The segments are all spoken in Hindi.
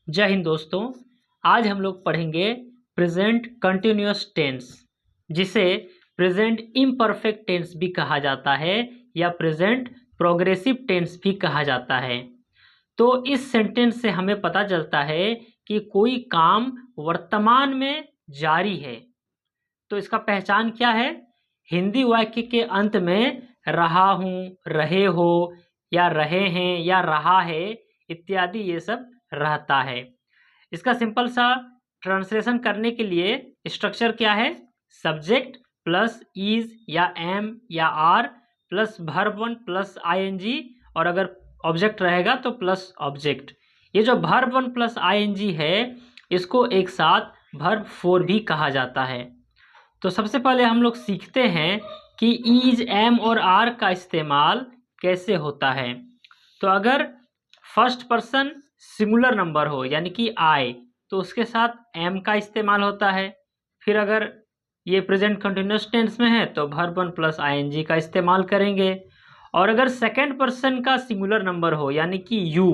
जय हिंद दोस्तों। आज हम लोग पढ़ेंगे प्रेजेंट कंटिन्यूअस टेंस, जिसे प्रेजेंट इम्परफेक्ट टेंस भी कहा जाता है या प्रेजेंट प्रोग्रेसिव टेंस भी कहा जाता है। तो इस सेंटेंस से हमें पता चलता है कि कोई काम वर्तमान में जारी है। तो इसका पहचान क्या है? हिंदी वाक्य के अंत में रहा हूँ, रहे हो या रहे हैं या रहा है इत्यादि ये सब रहता है। इसका सिंपल सा ट्रांसलेशन करने के लिए स्ट्रक्चर क्या है? सब्जेक्ट प्लस इज या एम या are plus verb one plus ING, और अगर ऑब्जेक्ट रहेगा तो प्लस ऑब्जेक्ट। ये जो वर्ब वन प्लस आईएनजी है, इसको एक साथ वर्ब फोर भी कहा जाता है। तो सबसे पहले हम लोग सीखते हैं कि इज, एम और आर का इस्तेमाल कैसे होता है। तो अगर फर्स्ट पर्सन सिंगुलर नंबर हो यानी कि आई, तो उसके साथ एम का इस्तेमाल होता है। फिर अगर ये प्रेजेंट कंटिन्यूअस टेंस में है तो वर्ब वन प्लस आईएनजी का इस्तेमाल करेंगे। और अगर सेकंड पर्सन का सिंगुलर नंबर हो यानी कि यू,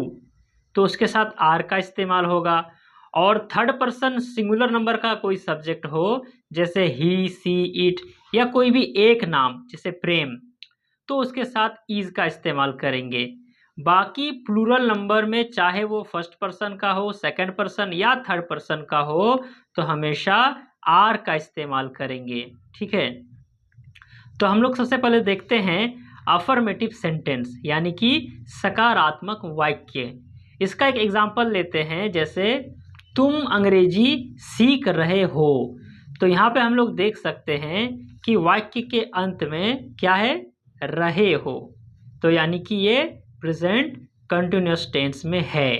तो उसके साथ आर का इस्तेमाल होगा। और थर्ड पर्सन सिंगुलर नंबर का कोई सब्जेक्ट हो, जैसे ही, सी, इट या कोई भी एक नाम जैसे प्रेम, तो उसके साथ इज का इस्तेमाल करेंगे। बाकी प्लूरल नंबर में चाहे वो फर्स्ट पर्सन का हो, सेकंड पर्सन या थर्ड पर्सन का हो, तो हमेशा आर का इस्तेमाल करेंगे। ठीक है, तो हम लोग सबसे पहले देखते हैं अफर्मेटिव सेंटेंस यानी कि सकारात्मक वाक्य। इसका एक एग्जाम्पल लेते हैं, जैसे तुम अंग्रेजी सीख रहे हो। तो यहाँ पे हम लोग देख सकते हैं कि वाक्य के अंत में क्या है? रहे हो। तो यानी कि ये प्रेजेंट कंटिन्यूअस टेंस में है।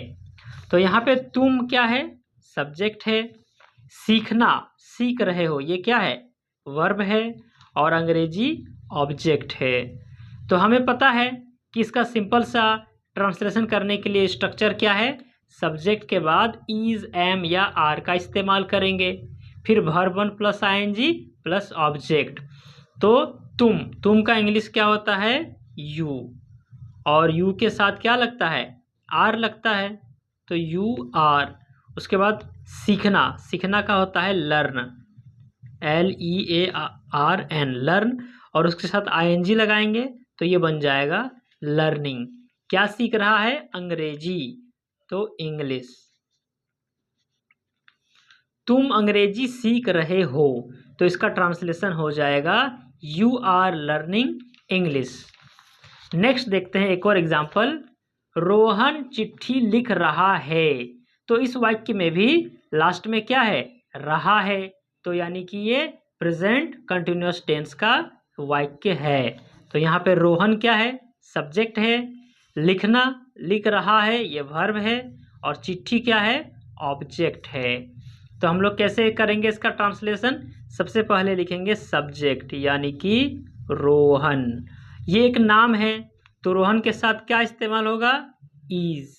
तो यहाँ पे तुम क्या है? सब्जेक्ट है। सीखना, सीख रहे हो, ये क्या है? वर्ब है। और अंग्रेजी ऑब्जेक्ट है। तो हमें पता है कि इसका सिंपल सा ट्रांसलेशन करने के लिए स्ट्रक्चर क्या है? सब्जेक्ट के बाद इज, एम या आर का इस्तेमाल करेंगे, फिर verb one plus ING plus object. तो तुम का इंग्लिश क्या होता है? यू। और यू के साथ क्या लगता है? आर लगता है, तो यू आर। उसके बाद सीखना, सीखना का होता है लर्न, LEARN, लर्न। और उसके साथ आईएनजी लगाएंगे तो ये बन जाएगा लर्निंग। क्या सीख रहा है? अंग्रेजी, तो इंग्लिश। तुम अंग्रेजी सीख रहे हो, तो इसका ट्रांसलेशन हो जाएगा you are learning English. Next देखते हैं एक और एग्जाम्पल, रोहन चिट्ठी लिख रहा है। तो इस वाक्य में भी लास्ट में क्या है? रहा है। तो यानी कि ये प्रेजेंट कंटिन्यूअस टेंस का वाक्य है। तो यहाँ पे रोहन क्या है? सब्जेक्ट है। लिखना, लिख रहा है, ये वर्ब है। और चिट्ठी क्या है? ऑब्जेक्ट है। तो हम लोग कैसे करेंगे इसका ट्रांसलेशन? सबसे पहले लिखेंगे सब्जेक्ट यानी कि रोहन। ये एक नाम है, तो रोहन के साथ क्या इस्तेमाल होगा? Is,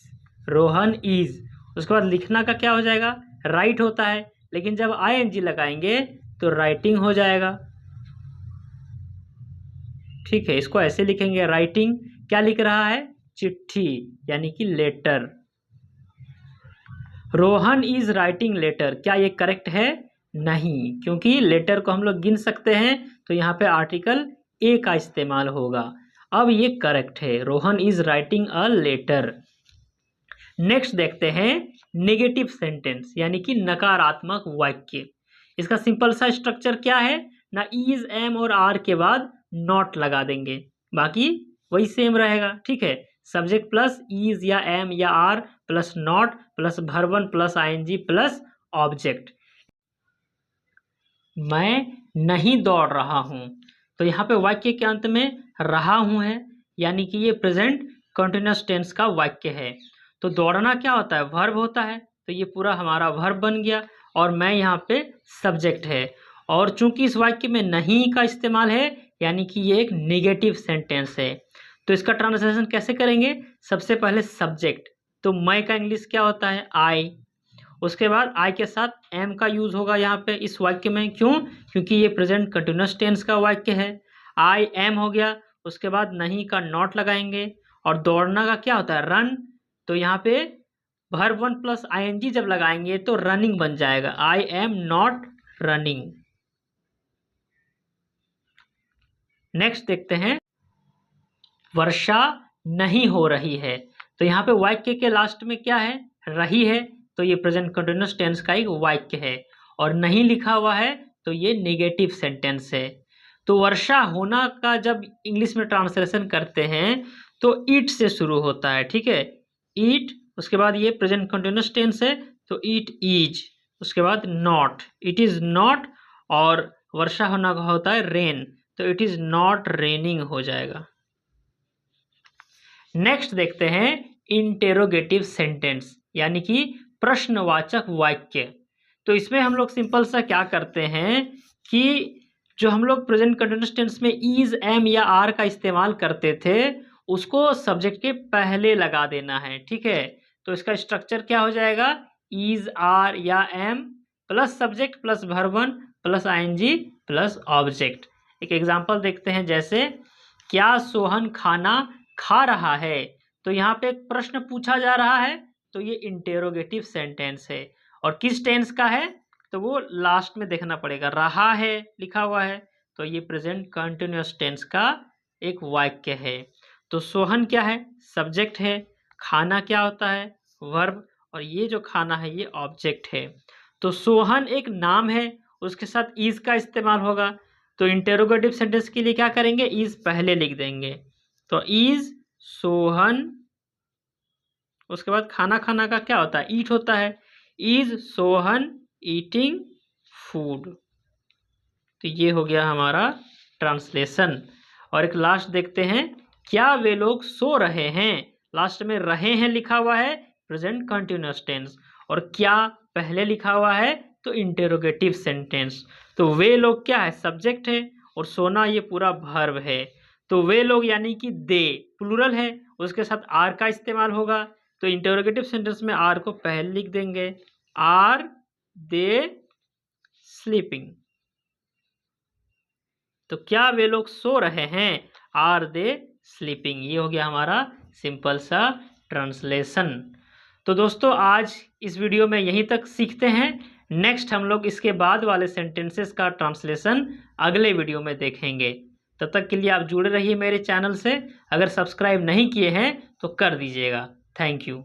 Rohan is. उसके बाद लिखना का क्या हो जाएगा? राइट होता है, लेकिन जब आईएनजी लगाएंगे तो राइटिंग हो जाएगा। ठीक है, इसको ऐसे लिखेंगे, राइटिंग। क्या लिख रहा है? चिट्ठी यानी कि letter. Rohan is writing letter, क्या ये करेक्ट है? नहीं, क्योंकि लेटर को हम लोग गिन सकते हैं, तो यहाँ पे आर्टिकल ए का इस्तेमाल होगा। अब ये करेक्ट है, Rohan is writing a letter. Next देखते हैं नेगेटिव सेंटेंस यानी कि नकारात्मक वाक्य। इसका सिंपल सा स्ट्रक्चर क्या है? ना इज, एम और आर के बाद नॉट लगा देंगे, बाकी वही सेम रहेगा। ठीक है, सब्जेक्ट प्लस इज या एम या are plus not plus verb one plus ING plus object. मैं नहीं दौड़ रहा हूं, तो यहाँ पे वाक्य के अंत में रहा हूं है, यानी कि ये प्रेजेंट कंटिन्यूअस टेंस का वाक्य है। तो दौड़ना क्या होता है? वर्ब होता है, तो ये पूरा हमारा वर्ब बन गया। और मैं यहाँ पे सब्जेक्ट है। और चूंकि इस वाक्य में नहीं का इस्तेमाल है, यानी कि ये एक नेगेटिव सेंटेंस है। तो इसका ट्रांसलेशन कैसे करेंगे? सबसे पहले सब्जेक्ट, तो मैं का इंग्लिश क्या होता है? आई। उसके बाद आई के साथ एम का यूज होगा यहाँ पे इस वाक्य में। क्यों? क्योंकि ये प्रेजेंट कंटिन्यूअस टेंस का वाक्य है। आई एम हो गया, उसके बाद नहीं का नॉट लगाएंगे। और दौड़ना का क्या होता है? रन। तो यहाँ पे वर्ब 1 प्लस आईएनजी जब लगाएंगे तो रनिंग बन जाएगा, I am not running. Next देखते हैं, वर्षा नहीं हो रही है। तो यहाँ पे वाक्य के लास्ट में क्या है, रही है, तो ये प्रेजेंट कंटिन्यूअस टेंस का एक वाक्य है। और नहीं लिखा हुआ है तो ये नेगेटिव सेंटेंस है। तो वर्षा होना का जब इंग्लिश में ट्रांसलेशन करते हैं तो ईट से शुरू होता है, ठीक है, ईट, उसके बाद ये प्रेजेंट कंटिन्यूअस टेंस है तो ईट इज, उसके बाद नॉट, इट इज नॉट, और वर्षा होना का होता है रेन, तो इट इज नॉट रेनिंग हो जाएगा। नेक्स्ट देखते हैं इंटेरोगेटिव सेंटेंस, यानी कि प्रश्नवाचक वाक्य। तो इसमें हम लोग सिंपल सा क्या करते हैं कि जो हम लोग प्रेजेंट कंटिन्यूअस टेंस में इज, एम या आर का इस्तेमाल करते थे उसको सब्जेक्ट के पहले लगा देना है, ठीक है। तो इसका स्ट्रक्चर क्या हो जाएगा, इज, आर या am plus subject plus verb 1 plus ING plus object. एक एग्जांपल देखते हैं, जैसे क्या सोहन खाना खा रहा है। तो यहाँ पे एक प्रश्न पूछा जा रहा है तो ये इंटेरोगेटिव सेंटेंस है। और किस टेंस का है तो वो लास्ट में देखना पड़ेगा, रहा है लिखा हुआ है तो ये प्रेजेंट कंटिन्यूअस टेंस का एक वाक्य है। तो सोहन क्या है, सब्जेक्ट है, खाना क्या होता है, वर्ब, और ये जो खाना है ये ऑब्जेक्ट है। तो सोहन एक नाम है, उसके साथ इज का इस्तेमाल होगा, तो इंटेरोगेटिव सेंटेंस के लिए क्या करेंगे, इज पहले लिख देंगे, तो इज सोहन, उसके बाद खाना खाना का क्या होता है, ईट होता है, इज सोहन ईटिंग फूड। तो ये हो गया हमारा ट्रांसलेशन। और एक लास्ट देखते हैं, क्या वे लोग सो रहे हैं, लास्ट में रहे हैं लिखा हुआ है प्रेजेंट कंटिन्यूअस टेंस, और क्या पहले लिखा हुआ है तो इंटेरोगेटिव सेंटेंस। तो वे लोग क्या है, सब्जेक्ट है, और सोना ये पूरा वर्ब है। तो वे लोग यानी कि दे प्लूरल है, उसके साथ आर का इस्तेमाल होगा, तो इंटेरोगेटिव सेंटेंस में आर को पहले लिख देंगे, आर दे स्लीपिंग। तो क्या वे लोग सो रहे हैं, आर दे स्लीपिंग। ये हो गया हमारा सिंपल सा ट्रांसलेशन। तो दोस्तों आज इस वीडियो में यहीं तक सीखते हैं। नेक्स्ट हम लोग इसके बाद वाले सेंटेंसेस का ट्रांसलेशन अगले वीडियो में देखेंगे। तब तक के लिए आप जुड़े रहिए मेरे चैनल से। अगर सब्सक्राइब नहीं किए हैं तो कर दीजिएगा। Thank you.